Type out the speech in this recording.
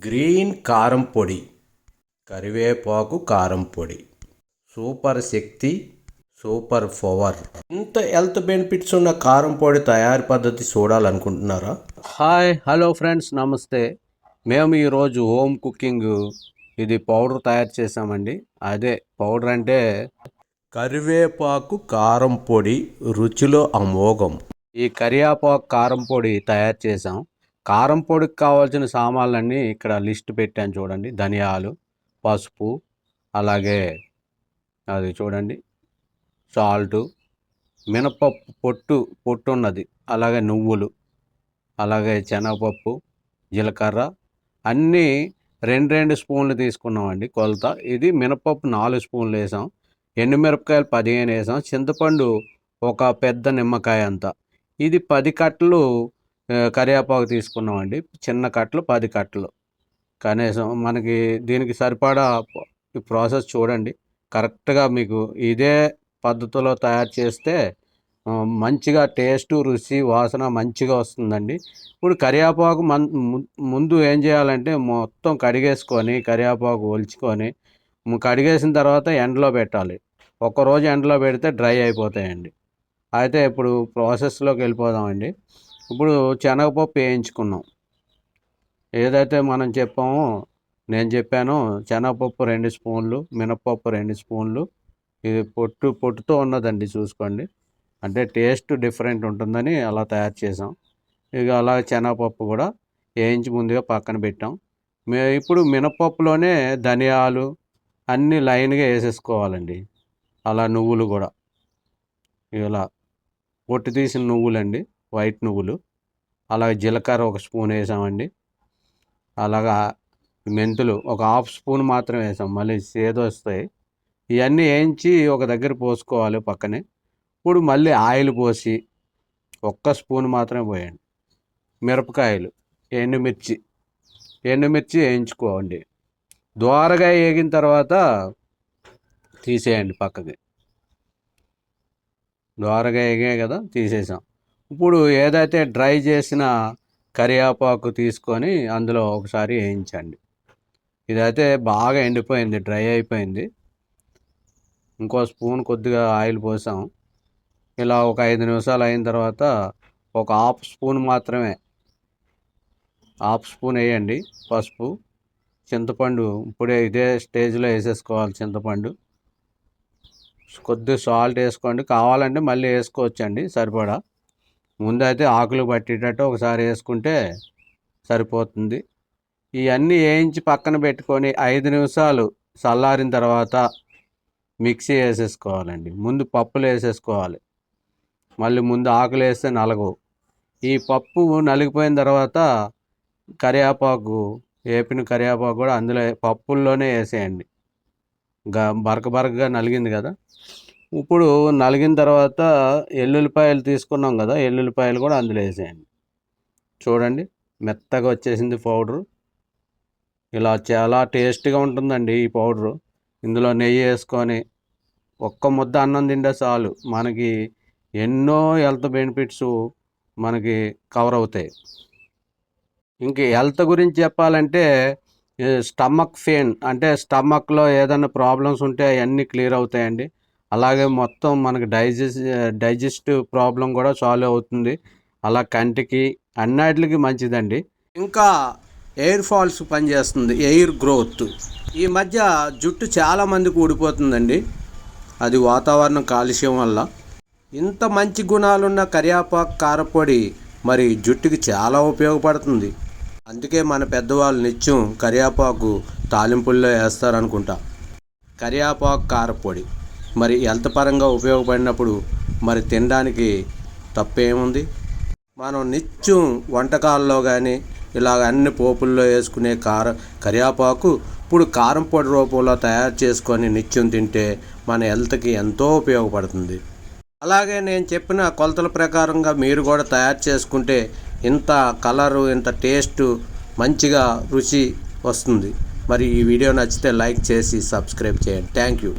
Green కారం పొడి, కరివేపాకు కారం పొడి, సూపర్ శక్తి, సూపర్ పవర్. ఇంత హెల్త్ బెనిఫిట్స్ ఉన్న కారం పొడి తయారీ పద్ధతి చూడాలనుకుంటున్నారా? హలో ఫ్రెండ్స్, నమస్తే. మేము ఈరోజు హోమ్ కుకింగ్ ఇది పౌడర్ తయారు చేసామండి. అదే పౌడర్ అంటే కరివేపాకు కారం పొడి, రుచిలో అమోఘం. ఈ కరివేపాకు కారం పొడి తయారు చేసాం. కారం పొడికి కావాల్సిన సామాన్లన్నీ ఇక్కడ లిస్ట్ పెట్టాను చూడండి. ధనియాలు, పసుపు, అలాగే అది చూడండి సాల్టు, మినపప్పు పొట్టు ఉన్నది, అలాగే నువ్వులు, అలాగే శనగపప్పు, జీలకర్ర అన్నీ 2 స్పూన్లు తీసుకున్నామండి కొలత. ఇది మినపప్పు 4 స్పూన్లు వేసాం, ఎండుమిరపకాయలు 15 వేసాం, చింతపండు ఒక పెద్ద నిమ్మకాయ అంతా. ఇది 10 కట్టలు కరివేపాకు తీసుకున్నామండి. చిన్న కట్టలు 10 కట్టలు కనీసం. మనకి దీనికి సరిపడా ఈ ప్రాసెస్ చూడండి. కరెక్ట్గా మీకు ఇదే పద్ధతిలో తయారు చేస్తే మంచిగా టేస్ట్, రుచి, వాసన మంచిగా వస్తుందండి. ఇప్పుడు కరివేపాకు ముందు ఏం చేయాలంటే మొత్తం కడిగేసుకొని కరివేపాకు ఒలుచుకొని కడిగేసిన తర్వాత ఎండలో పెట్టాలి. ఒక్కరోజు ఎండలో పెడితే డ్రై అయిపోతాయండి. అయితే ఇప్పుడు ప్రాసెస్లోకి వెళ్ళిపోదామండి. ఇప్పుడు శనగపప్పు వేయించుకున్నాం. ఏదైతే మనం చెప్పామో నేను చెప్పాను, శనగపప్పు 2 స్పూన్లు, మినపప్పు 2 స్పూన్లు. ఇది పొట్టుతో ఉన్నదండి, చూసుకోండి. అంటే టేస్ట్ డిఫరెంట్ ఉంటుందని అలా తయారు చేసాం. ఇక అలాగే శనగపప్పు కూడా వేయించి ముందుగా పక్కన పెట్టాం. ఇప్పుడు మినపప్పులోనే ధనియాలు అన్నీ లైన్గా వేసేసుకోవాలండి. అలా నువ్వులు కూడా ఇలా పొట్టు తీసిన నువ్వులండి, వైట్ నువ్వులు. అలాగే జీలకర్ర 1 స్పూన్ వేసామండి. అలాగా మెంతులు ఒక 1/2 స్పూన్ మాత్రం వేసాం, మళ్ళీ సేదు వస్తాయి. ఇవన్నీ వేయించి ఒక దగ్గర పోసుకోవాలి పక్కనే. ఇప్పుడు మళ్ళీ ఆయిల్ పోసి 1 స్పూన్ మాత్రమే పోయండి. మిరపకాయలు, ఎండుమిర్చి వేయించుకోండి. దోరగా వేగిన తర్వాత తీసేయండి పక్కకి. దోరగా వేగాయి కదా, తీసేసాం. ఇప్పుడు ఏదైతే డ్రై చేసిన కరివేపాకు తీసుకొని అందులో ఒకసారి వేయించండి. ఇదైతే బాగా ఎండిపోయింది, డ్రై అయిపోయింది. ఇంకో స్పూన్ కొద్దిగా ఆయిల్ పోసాం. ఇలా ఒక 5 నిమిషాలు అయిన తర్వాత ఒక 1/2 స్పూన్ మాత్రమే, 1/2 స్పూన్ వేయండి పసుపు. చింతపండు ఇప్పుడే ఇదే స్టేజ్లో వేసేసుకోవాలి. చింతపండు, కొద్దిగా సాల్ట్ వేసుకోండి. కావాలంటే మళ్ళీ వేసుకోవచ్చండి సరిపడా. ముందైతే ఆకులు పట్టేటట్టు ఒకసారి వేసుకుంటే సరిపోతుంది. ఇవన్నీ వేయించి పక్కన పెట్టుకొని 5 నిమిషాలు చల్లారిన తర్వాత మిక్సీ వేసేసుకోవాలండి. ముందు పప్పులు వేసేసుకోవాలి. మళ్ళీ ముందు ఆకులు వేస్తే నలగవు. ఈ పప్పు నలిగిపోయిన తర్వాత కరివేపాకు, వేపిన కరివేపాకు కూడా అందులో పప్పుల్లోనే వేసేయండి. బరకగా నలిగింది కదా. ఇప్పుడు నలిగిన తర్వాత ఎల్లుల్లిపాయలు తీసుకున్నాం కదా, ఎల్లుల్లిపాయలు కూడా అందులో వేసేయండి. చూడండి మెత్తగా వచ్చేసింది పౌడరు. ఇలా చాలా టేస్ట్గా ఉంటుందండి ఈ పౌడరు. ఇందులో నెయ్యి వేసుకొని ఒక్క ముద్ద అన్నం తింటే చాలు, మనకి ఎన్నో హెల్త్ బెనిఫిట్స్ మనకి కవర్ అవుతాయి. ఇంక హెల్త్ గురించి చెప్పాలంటే స్టమక్ పెయిన్, అంటే స్టమక్లో ఏదైనా ప్రాబ్లమ్స్ ఉంటే అవన్నీ క్లియర్ అవుతాయండి. అలాగే మొత్తం మనకి డైజెస్టివ్ ప్రాబ్లం కూడా సాల్వ్ అవుతుంది. అలా కంటికి అన్నిటికి మంచిదండి. ఇంకా ఎయిర్ ఫాల్స్ పనిచేస్తుంది, ఎయిర్ గ్రోత్. ఈ మధ్య జుట్టు చాలామందికి ఊడిపోతుందండి, అది వాతావరణం కాలుష్యం వల్ల. ఇంత మంచి గుణాలున్న కరివేపాకు కారపొడి మరి జుట్టుకి చాలా ఉపయోగపడుతుంది. అందుకే మన పెద్దవాళ్ళు నిత్యం కరివేపాకు తాలింపుల్లో వేస్తారనుకుంటా. కరివేపాకు కారపొడి మరి హెల్త్ పరంగా ఉపయోగపడినప్పుడు మరి తినడానికి తప్పేముంది? మనం నిత్యం వంటకాల్లో కానీ ఇలాగ అన్ని పోపుల్లో వేసుకునే కరివేపాకు ఇప్పుడు కారం పొడి రూపంలో తయారు చేసుకొని నిత్యం తింటే మన హెల్త్కి ఎంతో ఉపయోగపడుతుంది. అలాగే నేను చెప్పిన కొలతల ప్రకారంగా మీరు కూడా తయారు చేసుకుంటే ఇంత కలరు, ఇంత టేస్టు, మంచిగా రుచి వస్తుంది. మరి ఈ వీడియో నచ్చితే లైక్ చేసి సబ్స్క్రైబ్ చేయండి. Thank you.